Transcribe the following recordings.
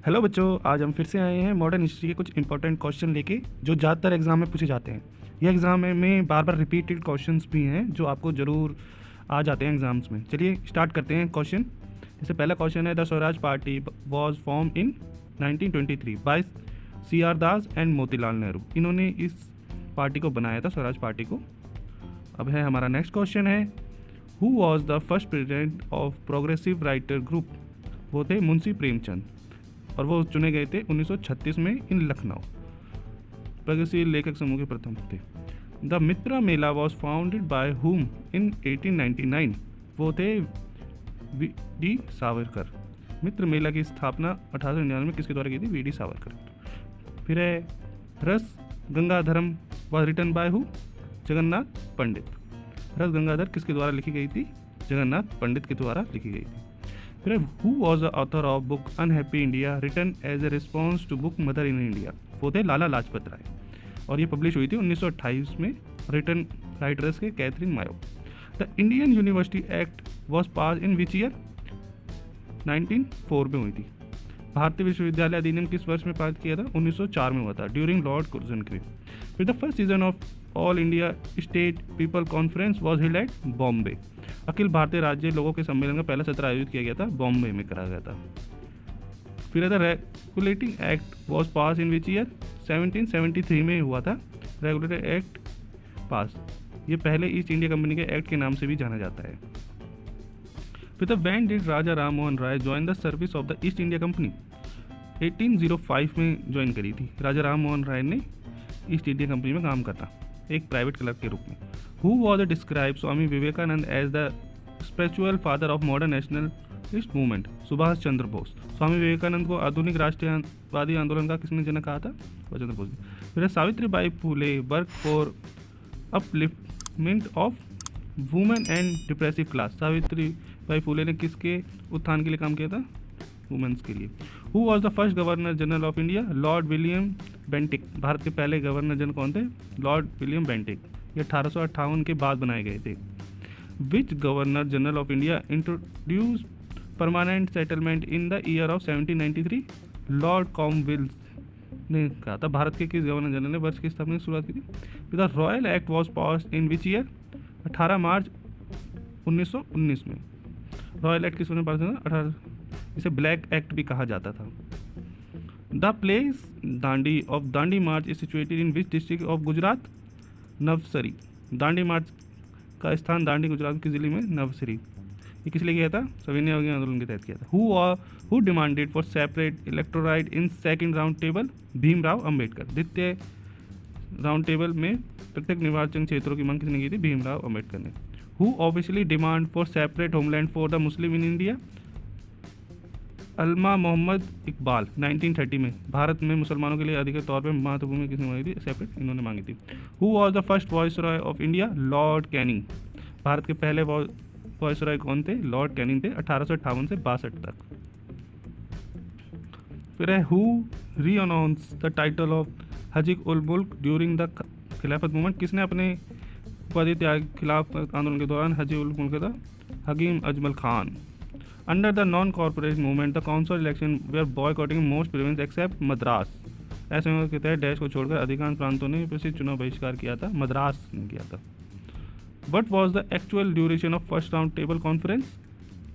Hello बच्चों, आज हम फिर से आए हैं मॉडर्न हिस्ट्री के कुछ इंपॉर्टेंट क्वेश्चन लेके जो ज़्यादातर एग्जाम में पूछे जाते हैं। ये एग्जाम में बार बार रिपीटेड क्वेश्चंस भी हैं जो आपको ज़रूर आ जाते हैं एग्जाम्स में। चलिए स्टार्ट करते हैं क्वेश्चन। जैसे पहला क्वेश्चन है, the Swaraj party was form in 1923 by C R Das and Motilal Nehru. इन्होंने इस पार्टी को बनाया था, स्वराज पार्टी को। अब है हमारा नेक्स्ट क्वेश्चन है, who was the first president of progressive writer group. वो थे मुंशी प्रेमचंद और वो चुने गए थे 1936 में इन लखनऊ। प्रगतिशील लेखक समूह के प्रथम थे। The Mitra Mela was founded by whom इन 1899। वो थे वी.डी. सावरकर। मित्र मेला की स्थापना 1899 में किसके द्वारा की थी? वी.डी. सावरकर। फिर है, Ras Gangadharam was written by who? Jagannath Pandit. Ras Gangadhar किसके द्वारा लिखी गई थी? जगन्नाथ पंडित के द्वारा लिखी गई थी। फिर who was the author of book unhappy India written as a response to book mother in India. वो थे लाला लाजपत राय और ये पब्लिश हुई थी 1928 में। रिटन राइटर्स के Katherine Mayo. The Indian university act was pass in which year? 1904 में हुई थी। भारतीय विश्वविद्यालय अधिनियम किस वर्ष में पारित किया था? 1904 में हुआ था, ड्यूरिंग लॉर्ड कुर्जन के। फिर the first season of all India state people conference was held at Bombay. अखिल भारतीय राज्य लोगों के सम्मेलन का पहला सत्र आयोजित किया गया था, बॉम्बे में कराया गया था। फिर the regulating act was pass in which year? 1773 में हुआ था रेगुलेटरी एक्ट पास। ये पहले ईस्ट इंडिया कंपनी के एक्ट के नाम से भी जाना जाता है। फिर the when did Raja Ram Mohan Roy join the service of the East India company? 1805 में ज्वाइन करी थी राजा राम मोहन राय ने ईस्ट इंडिया कंपनी में काम करना, एक प्राइवेट क्लर्क के रूप में। Who was describe Swami Vivekananda as the spiritual father of modern nationalist movement? Subhash Chandra Bose. Swami Vivekananda को आधुनिक राष्ट्रवादी आंदोलन का किसने जनक कहा था? सुभाष चंद्र बोस। फिर Savitribai Phule work for upliftment of women and depressive class. Savitribai Phule ने किसके उत्थान के लिए काम किया था? वुमेन्स के लिए। Who was the first governor general of India? Lord William Bentinck. Bharat के पहले गवर्नर जनरल कौन थे? Lord William Bentinck. ये 1858 के बाद बनाए गए थे। Which governor general of India introduce permanent settlement in the year of 1793? Lord Cornwallis ने कहा था। भारत के किस गवर्नर जनरल ने वर्ष की स्थापना की शुरुआत की थी? The royal act was passed in which year? 18 मार्च 1919 में। रॉयल एक्ट किस ने पास हुआ? 18। इसे ब्लैक एक्ट भी कहा जाता था। The place Dandi of Dandi march is situated in which district of Gujarat? Navsari. Dandi march का स्थान दांडी गुजरात के जिले में नवसरी। ये किस लिए किया था? सविनय अवज्ञा आंदोलन के तहत किया था। Who demanded for separate electorate in second round table? Bhimrao Ambedkar. द्वितीय राउंड टेबल में प्रत्येक निर्वाचन क्षेत्रों की मांग किसने की थी? भीमराव अंबेडकर ने। Who officially demand for separate homeland for the Muslim in India? Allama Mohammad Iqbal. 1930 में भारत में मुसलमानों के लिए अधिकृत तौर पर मातृभूमि किसने मांगी थी? सेपरेट इन्होंने मांगी थी। Who was the first viceroy of India? Lord Canning. Bharat के पहले वॉइसरॉय कौन थे? लॉर्ड कैनिंग थे, 1858 से 62 तक। फिर है, हु रीअनाउंस द टाइटल ऑफ हजीक उल मुल्क ड्यूरिंग द खिलाफत मूवमेंट? किसने अपने उपाधि त्याग खिलाफ आंदोलन के दौरान हजी उल मुल्क था? Hakim Ajmal Khan. Under the non कॉर्पोरेट movement the council election were boycotting most province except Madras. ऐसे के तहत डैश को छोड़कर अधिकांश प्रांतों ने प्रसिद्ध चुनाव बहिष्कार किया था, मद्रास ने किया था। What was the actual duration of first round table conference?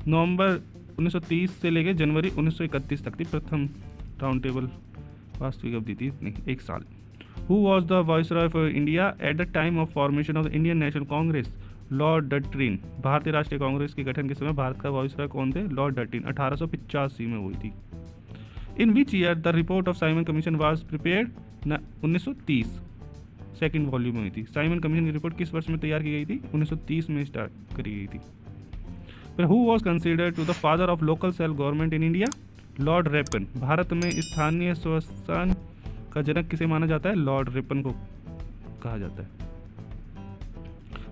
नवंबर 1930 से लेकर जनवरी 1931 तक थी प्रथम राउंड टेबल वास्तविक अवधि थी इतनी, एक साल। Who was the viceroy for India at the time of formation of the Indian national Congress? Lord Dufferin. भारतीय राष्ट्रीय कांग्रेस के गठन के समय भारत का वाइसरॉय कौन थे? लॉर्ड डटरिन। 1885 में हुई थी। In which year the report of Simon Commission was prepared? 1930 second volume में हुई थी। साइमन कमीशन की रिपोर्ट किस वर्ष में तैयार की गई थी? 1930 में स्टार्ट करी गई थी। फिर who was considered to the father of local self government in India? Lord Ripon. Bharat में स्थानीय स्वशासन का जनक किसे माना जाता है? लॉर्ड रिपन को कहा जाता है।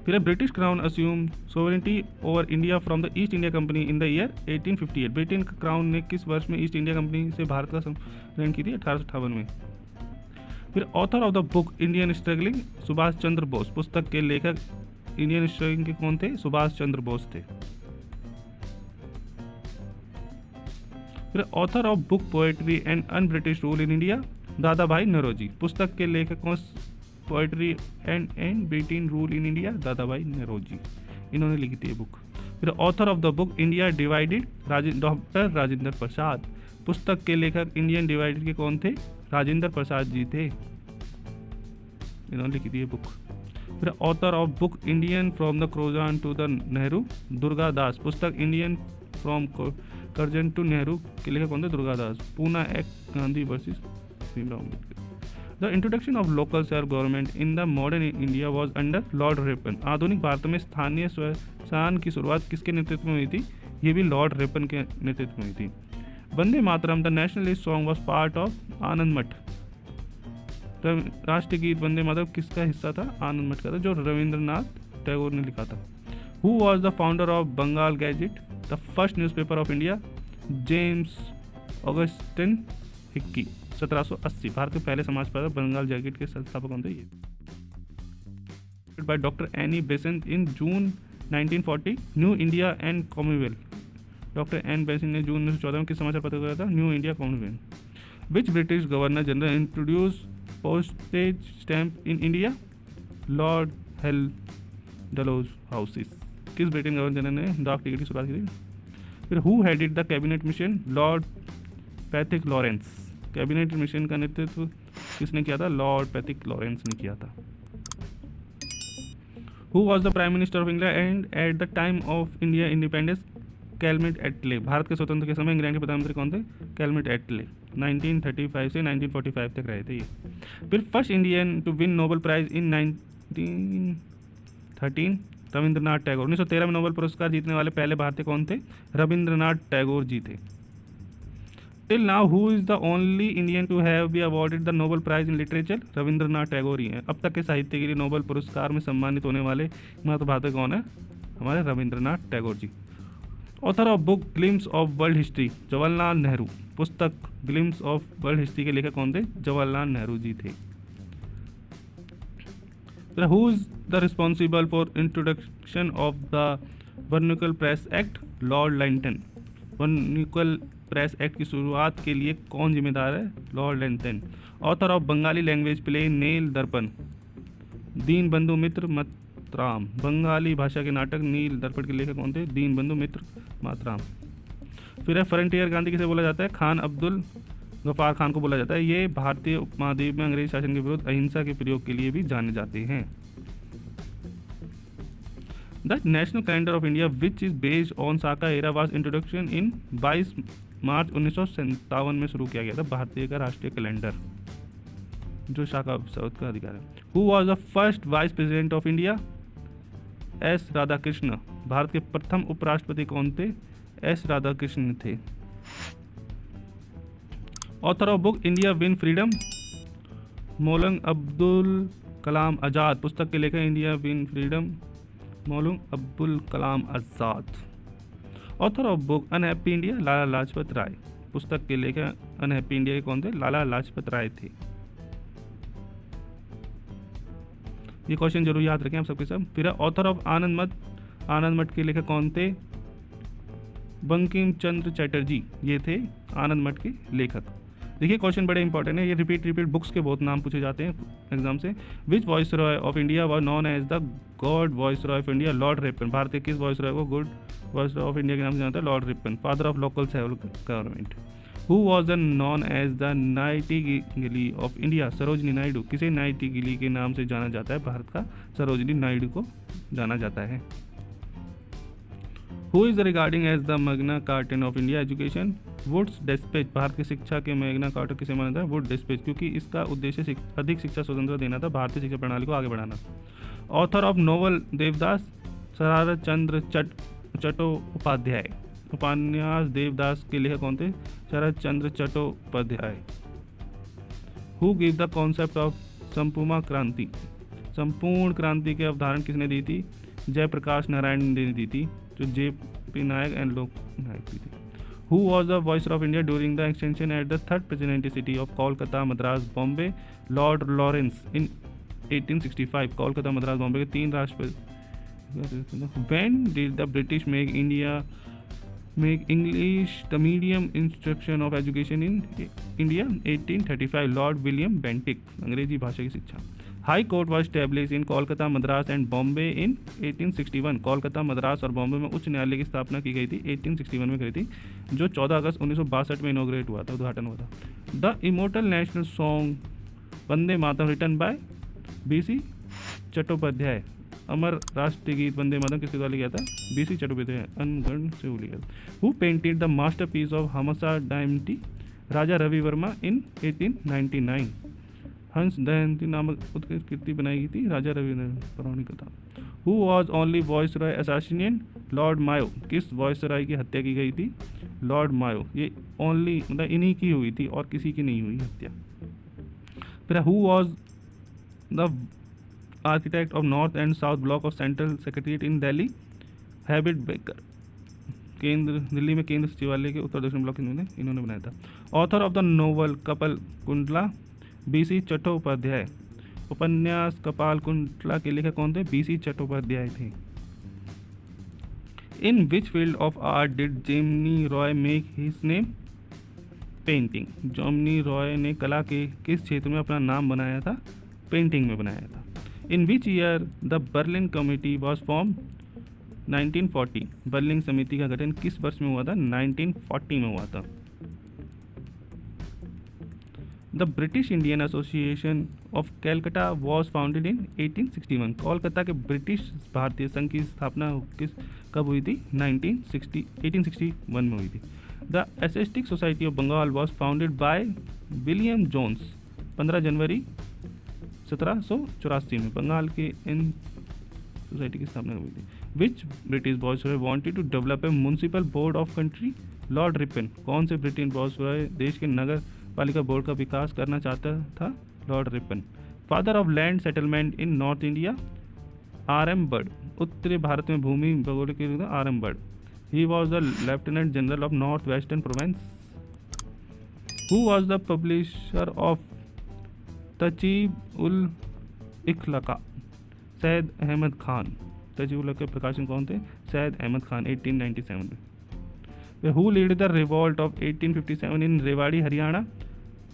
फिर British crown assume sovereignty over India from the East India company in the year 1858। Britain crown ने किस वर्ष में ईस्ट इंडिया कंपनी से भारत का ग्रहण की थी? 1858 में। फिर author of the book Indian struggling? Subhash Chandra Bose. पुस्तक के लेखक इंडियन स्ट्रगलिंग के कौन थे? सुभाष चंद्र बोस थे। फिर author of book poetry and un British rule in India, Dada Bhai Naoroji. पुस्तक के लेखक कौन? Poetry and British rule in India, Dada Bhai Naoroji, इन्होंने लिखी थी ये बुक। फिर author of the book India divided, doctor Rajendra Prasad. पुस्तक के लेखक इंडियन डिवाइडेड के कौन थे? राजेंद्र प्रसाद जी थे, इन्होंने लिखी थी ये बुक। फिर author of book Indian from the Curzon to the Nehru, Durga Das. पुस्तक Indian from Curzon to Nehru के लेखक कौन थे? Durga Das. Poona act Gandhi versus Bhimrao Ambedkar. The introduction of local self government in the modern India was under lord Ripon. आधुनिक भारत में स्थानीय स्वशासन की शुरुआत किसके नेतृत्व में हुई थी? ये भी लॉर्ड रिपन के नेतृत्व में हुई थी। Vande Mataram the nationalist song was part of Anand Math. राष्ट्रीय गीत वंदे मातरम किसका हिस्सा था? आनंद मठ का था, जो रविंद्रनाथ टैगोर ने लिखा था। Who was the founder of Bengal gazette, the first newspaper of India? James Augustine Hicky, 1780। Bharat के पहले समाज पत्र बंगाल गैजेट के संस्थापक कौन थे? ये by doctor Annie Besant in June 1940, new India and commonwealth. Doctor Annie Besant ने जून 1914 में किस समाचार पत्र को दिया था? New India commonwealth. Which British governor general introduce postage stamp in India? Lord हेल डलोज हाउसिस। किस ब्रिटेन गवर्नर जनरल ने डाक टिकट की शुरुआत की थी? फिर who headed the cabinet mission? Lord Pethick Lawrence. Cabinet mission का नेतृत्व किसने किया था? लॉर्ड पैथिक लॉरेंस ने किया था। Who was the prime minister of England and eight the time of India independence? Calmette एटले। भारत के स्वतंत्र के समय इंग्लैंड के प्रधानमंत्री कौन थे? कैलमेट एटले। 1935 से 1945 तक रहे थे ये। फिर first Indian to win Nobel prize in 1913, Rabindranath Tagore. 1913 में नोबेल पुरस्कार जीतने वाले पहले भारतीय कौन थे? रविंद्रनाथ टैगोर जी थे। Till now who is the only Indian to have be awarded the Nobel prize in literature? Rabindranath Tagore ही हैं। अब तक के साहित्य के लिए नोबेल पुरस्कार में सम्मानित होने वाले एकमात्र भारतीय कौन है? हमारे Rabindranath Tagore ji. Author of book glimpses of world history, Jawaharlal Nehru. पुस्तक ग्लिम्स ऑफ वर्ल्ड हिस्ट्री के लेखक कौन थे? जवाहरलाल नेहरू जी थे। Who is the responsible for introduction of the vernacular press act? Lord Lytton. Vernacular press act की शुरुआत के लिए कौन जिम्मेदार है? Lord Lytton. Author of Bengali language play Nil Darpan, Dina बंधु मित्र मातराम। बंगाली भाषा के नाटक नील दर्पण के लेखक कौन थे? दीन बंधु मित्र मातराम। फिर है फ्रंटियर गांधी किसे बोला जाता है? खान अब्दुल गफ्फार खान को बोला जाता है। ये भारतीय उपमहाद्वीप में अंग्रेज शासन के विरुद्ध अहिंसा के प्रयोग के लिए भी जाने जाते हैं। The national calendar of India which is based on Saka era was introduction in 22 मार्च 1957 में शुरू किया गया था भारतीय का राष्ट्रीय कैलेंडर, जो शाका शब्द का अधिकार है। Who was the first vice president of India? S Radhakrishna. Bharat के प्रथम उपराष्ट्रपति कौन थे? एस राधाकृष्ण थे। Author of book India win freedom? Maulana Abdul Kalam आज़ाद। पुस्तक के लेखक India win freedom? Maulana Abdul Kalam Azad. Author of book unhappy India? Lala Lajpat Rai. पुस्तक के लेखक अनहैप्पी इंडिया के कौन थे? लाला लाजपत राय थे। ये क्वेश्चन जरूर याद रखें आप सबके सब। फिर ऑथर ऑफ आनंद मठ? आनंद मठ के लेखक कौन थे? बंकिम चंद्र चटर्जी, ये थे आनंद मठ के लेखक। देखिए क्वेश्चन बड़े इंपॉर्टेंट है, ये रिपीट बुक्स के बहुत नाम पूछे जाते हैं एग्जाम से। Which viceroy of India was known as the good viceroy of India? Lord Ripon. भारत के किस वॉइस रॉय को good viceroy of India के नाम से जानता है? Lord Ripon. Father of local self government. Who was the known as the nightingale of India? Sarojini Naidu. किसे नाइटिंगेल के नाम से जाना जाता है? भारत का सरोजनी नायडू को जाना जाता है। Who is regarding as the Magna Carta of India education? Wood's dispatch. Bharat की शिक्षा के मैग्ना कार्टा किसे माना जाता है? वुड डिस्पैच, क्योंकि इसका उद्देश्य अधिक शिक्षा स्वतंत्रता देना था, भारतीय शिक्षा प्रणाली को आगे बढ़ाना। Author of novel Devdas? Sharat Chandra Chattopadhyay. उपन्यास देवदास के लेखक कौन थे? Sharat Chandra Chattopadhyay. Who give the concept of Sampoorna Kranti? संपूर्ण क्रांति की अवधारणा किसने दी थी? जयप्रकाश नारायण ने दी थी, जो जे.पी. नायक एंड लोक नायक दी थी। Who was the voice of India during the extension at the third presidency of Kolkata, Madras, Bombay? Lord Lawrence in 1865। Kolkata, Madras, Bombay के तीन राष्ट्रपति। When did the British make India make English the medium instruction of education in India 1835 lord William Bentinck, अंग्रेजी भाषा की शिक्षा। High court was establish in Kolkata Madras and Bombay in 1861, Kolkata Madras और बॉम्बे में उच्च न्यायालय की स्थापना की गई थी 1861 में करी थी, जो 14 अगस्त 1962 में इनोग्रेट हुआ था, उद्घाटन हुआ था। The immortal national song Vande Mataram written by BC Chattopadhyay, अमर राष्ट्रीय गीत वंदे मातरम किसके द्वारा लिखा था? BC चट्टोपाध्याय, अनगढ़ से लिखा था। Who painted the masterpiece of Hamsa Damayanti, Raja Ravi Varma in 1899, Hansa दयंती नामक उत्कृति बनाई गई थी राजा रवि ने, पौराणिक कथा। Who was only viceroy assassinate, lord Mayo, किस वॉइसरॉय की हत्या की गई थी? Lord Mayo. ये ओनली मतलब इन्हीं की हुई थी और किसी की नहीं हुई हत्या। फिर who was the architect of north and south block of central secretariat in Delhi? Habit baker, केंद्र दिल्ली में केंद्र सचिवालय के उत्तर दक्षिण ब्लॉक इन्होंने बनाया था। ऑथर ऑफ द नोवेल कपाल कुंडला? BC चट्टोपाध्याय। उपन्यास कपाल कुंडला के लेखक कौन थे? BC चट्टोपाध्याय थे। In which field of art did Jamini Roy make his name? Painting. Jamini Roy ने कला के किस क्षेत्र में अपना नाम बनाया था? पेंटिंग में बनाया था। In which year the Berlin committee was form? 1940। Berlin समिति का गठन किस वर्ष में हुआ था? 1940 में हुआ था। The British Indian association of Calcutta was founded in 1861। Kolkata के ब्रिटिश भारतीय संघ की स्थापना कब हुई थी? 1861 में हुई थी। The Asiatic society of Bengal was founded by William Jones, 15 जनवरी 1784 में बंगाल के इन सोसाइटी की स्थापना हुई थी। Which British viceroy wanted to develop a municipal board of country? Lord Ripon. कौन से ब्रिटिश वॉइसरॉय देश के नगर पालिका बोर्ड का विकास करना चाहता था? Lord Ripon. Father of land settlement in north India? RM Bird. उत्तरी भारत में भूमि भौगोलिक RM Bird. He was the lieutenant general of north western province. Who was the publisher of Tahzib ul Akhlaq? Syed Ahmad Khan. Tahzib ul के प्रकाशन कौन थे? सैयद अहमद खान, 1897 में। Who lead the revolt of 1857 in Rewari Haryana?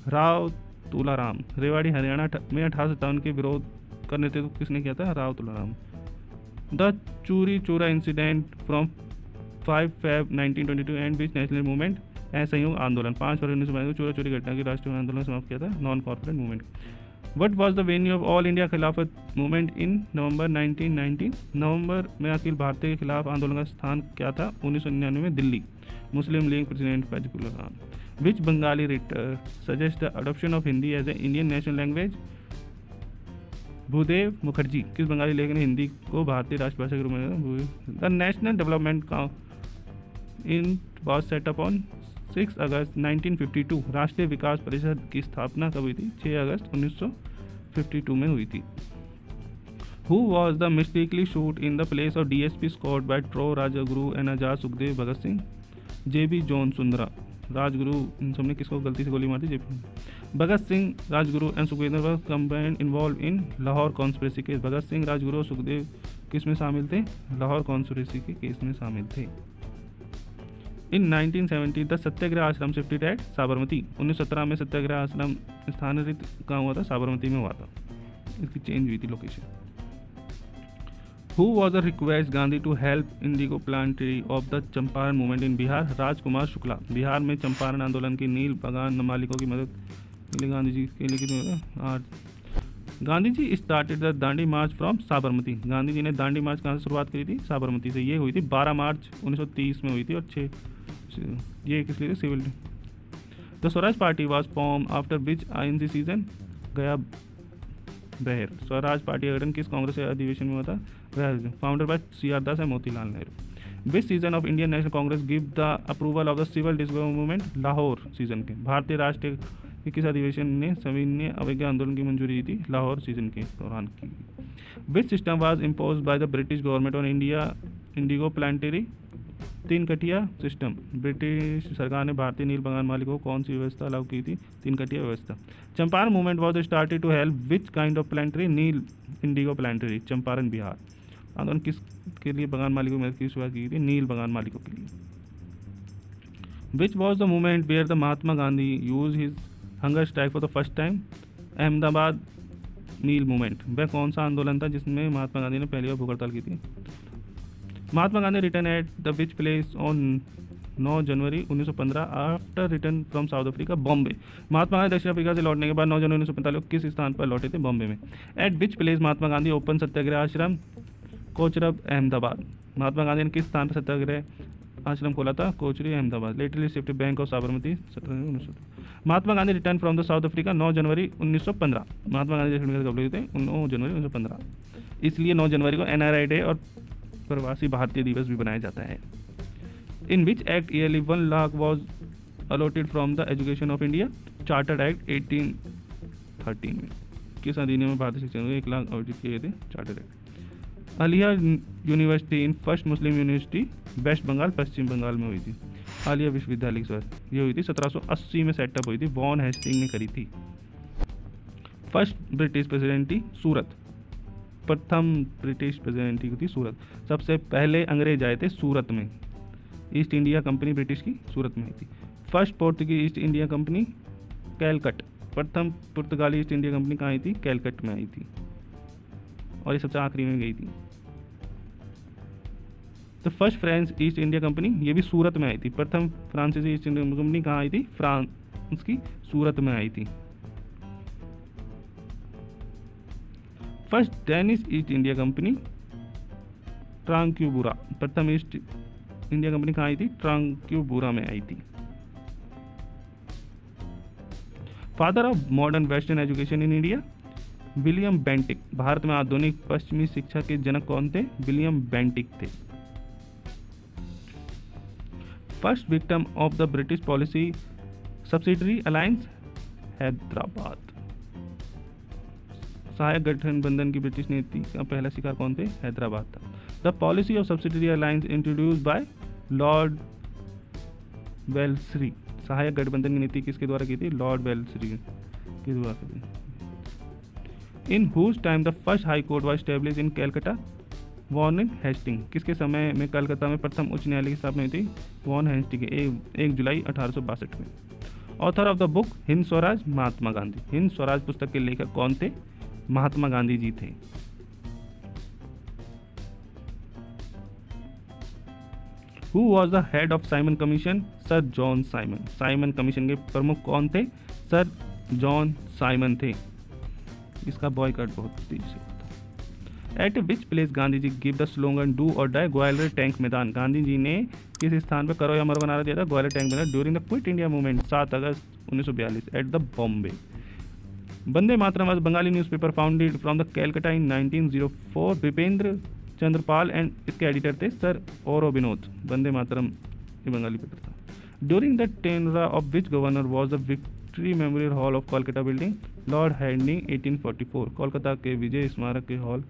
Rao Tularam. Rewari Haryana में 1857 के विरोध का नेतृत्व किसने किया था? राव तुलाराम। द चूरी चूरा incident from 5 Feb 1922 and which national movement? असहयोग आंदोलन। 5 फरवरी 1922 चोरा चोरी घटना की राष्ट्रीय आंदोलन समाप्त किया था, नॉन कॉर्पोरेट movement. What was the venue of all India खिलाफत मूवमेंट इन नवंबर 1919? नवंबर में अखिल भारतीय के खिलाफ आंदोलन का स्थान क्या था? 1999 में Delhi. Muslim League president Faizul Khan. Which Bengali writer suggest the adoption of Hindi as a Indian national language? Bhudev Mukherjee. किस बंगाली लेखक ने हिंदी को भारतीय राष्ट्रभाषा के रूप में? The national development in was set up on 6 अगस्त 1952। राष्ट्रीय विकास परिषद की स्थापना कब हुई थी? 6 अगस्त 1952 में हुई थी। Who was the mistakely shoot in the place of DSP Scott by ट्रो Rajguru and Azad Sukhdev Bhagat Singh? JB John Saunders. Rajguru इन सबने किसको गलती से गोली मार दी? JP Bhagat Singh, Rajguru and Sukhdev were combined involve in Lahore conspiracy case. Bhagat Singh, Rajguru और सुखदेव किस में शामिल थे? लाहौर कॉन्स्पिरेसी के केस में शामिल थे। इन 1970 द सत्याग्रह आश्रम शिफ्टेड एट साबरमती। 1917 में सत्याग्रह आश्रम स्थानांतरित कहाँ हुआ था? साबरमती में हुआ था। इसकी चेंज हुई थी location. Who was the request Gandhi to help indigo planters of the Champaran movement in Bihar? Rajkumar Shukla. Bihar में चंपारण आंदोलन की नील बगान मालिकों की मदद के लिए गांधी जी के लिए Gandhi ji started the Dandi march from Sabarmati. Gandhi ji ने दांडी मार्च कहाँ से शुरुआत करी थी? साबरमती से। ये हुई थी 12 मार्च 1930 में हुई थी और 6 ये किस लिए? Civil. The Swaraj party was form after which INC session? Gaya Bihar. Swaraj party का गठन किस कांग्रेस अधिवेशन में हुआ था? Founder by CR Das and Motilal Nehru. Which session of Indian national congress give the approval of the civil disorder movement? Lahore session के। भारतीय राष्ट्रीय के किस अधिवेशन ने सविनय अवज्ञा आंदोलन की मंजूरी दी थी? लाहौर सीजन के दौरान की। Which system was impose by the British government on India indigo planters? 3 kathia system. British सरकार ने भारतीय नील बगान मालिकों को कौन सी व्यवस्था लागू की थी? 3 कटिया व्यवस्था। Champaran movement was started to help which kind of planters? नील इंडिगो प्लांटरी, चंपारण बिहार। आंदोलन किस के लिए बगान मालिकों की मदद की शुरुआत की थी? नील बगान मालिकों के लिए। Which was the movement where the Mahatma Gandhi use his hunger strike for the first time? Ahmedabad mill movement. वह कौन सा आंदोलन था जिसमें महात्मा गांधी ने पहली बार भूख हड़ताल की थी? Mahatma Gandhi return at the which place on 9 January 1915 after return from South Africa? Bombay. Mahatma Gandhi दक्षिण अफ्रीका से लौटने के बाद 9 जनवरी 1945 किस स्थान पर लौटे थे? बॉम्बे में। At which place Mahatma Gandhi open Satyagraha Ashram? Kochrab, Ahmedabad. Mahatma Gandhi ने किस स्थान पर सत्याग्रह आश्रम खोला था? Kochrab, Ahmedabad. Latterly shift bank of Sabarmati 17 Mahatma Gandhi return from the South Africa 9 January 1915। Mahatma Gandhi दक्षिण अफ्रीका कब लौटे थे? 9 जनवरी 1915। इसलिए 9 जनवरी को NRI डे और प्रवासी भारतीय दिवस भी बनाया जाता है। In which act yearly 1 lakh was allotted from the education of India? Chartered act 1813 में। किस अधिनियम में भारतीय शिक्षा को 1 लाख आवंटित किए थे? Chartered act. Aliah university in first Muslim university West Bengal, Paschim Bengal में हुई थी। आलिया विश्वविद्यालय सर ये हुई थी 1780 में सेटअप हुई थी, वॉन हेस्टिंग ने करी थी। फर्स्ट ब्रिटिश प्रेसिडेंटी सूरत, प्रथम ब्रिटिश प्रेसिडेंटी थी सूरत। सबसे पहले अंग्रेज आए थे सूरत में। ईस्ट इंडिया कंपनी ब्रिटिश की सूरत में आई थी। First Portuguese east India company Calicut, प्रथम पुर्तगाली ईस्ट इंडिया कंपनी कहाँ आई थी? कैलकट में आई थी और ये सबसे आखिरी में गई थी। तो first French east India company ये भी सूरत में आई थी। प्रथम फ्रांसीसी ईस्ट इंडिया कंपनी कहाँ आई थी? फ्रांस की सूरत में आई थी। First Danish East India company Tranquebar, प्रथम ईस्ट इंडिया कंपनी कहाँ आई थी? ट्रांक्यूबुरा में आई थी। Father of modern western education in India? William Bentinck. Bharat में आधुनिक पश्चिमी शिक्षा के जनक कौन थे? विलियम बेंटिक थे। First victim of the British policy subsidiary alliance? Hyderabad. सहायक गठबंधन की ब्रिटिश नीति का पहला शिकार कौन थे? हैदराबाद था। The policy of subsidiary alliance introduced by lord Wellesley. सहायक गठबंधन की नीति किसके द्वारा की थी? लॉर्ड वेल्सरी के द्वारा की थी। In whose time the first high court was established in Calcutta? Warren Hastings. किसके समय में कलकत्ता में प्रथम उच्च न्यायालय की स्थापना हुई थी? वॉन हेस्टिंग 1 जुलाई 1862 में। Author of the book Hind Swaraj? Mahatma Gandhi. Hind Swaraj पुस्तक के लेखक कौन थे? महात्मा गांधी जी थे। Who was the head of Simon Commission? Sir John Simon. Simon commission के प्रमुख कौन थे? सर जॉन साइमन थे। इसका बॉयकॉट बहुत तेजी से होता। At which place Gandhi ji give the slogan do or die? Gwalior tank Maidan. Gandhi ji ने किस स्थान पर करो या मरो का नारा दिया था? Gwalior tank Maidan during the quit India movement 7 August 1942 at the Bombay. Vande Mataram was Bengali newspaper founded from the Calcutta in 1904। Bipendra Chandrapal and इसके एडिटर थे सर औरबिनोद। वंदे मातरम ये बंगाली पेपर था। During the tenure of which governor was the Victory memorial hall of Kolkata building? Lord Hardinge 1844। Kolkata के विजय स्मारक के hall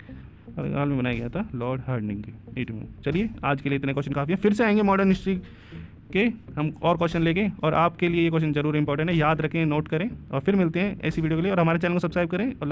में बनाया गया था लॉर्ड हार्डिंग के 18। चलिए आज के लिए इतने क्वेश्चन काफ़ी है। फिर से आएंगे मॉडर्न हिस्ट्री के हम और क्वेश्चन लेके, और आपके लिए ये क्वेश्चन जरूर इंपॉर्टेंट है, याद रखें, नोट करें, और फिर मिलते हैं ऐसी वीडियो के लिए। और हमारे चैनल को सब्सक्राइब करें और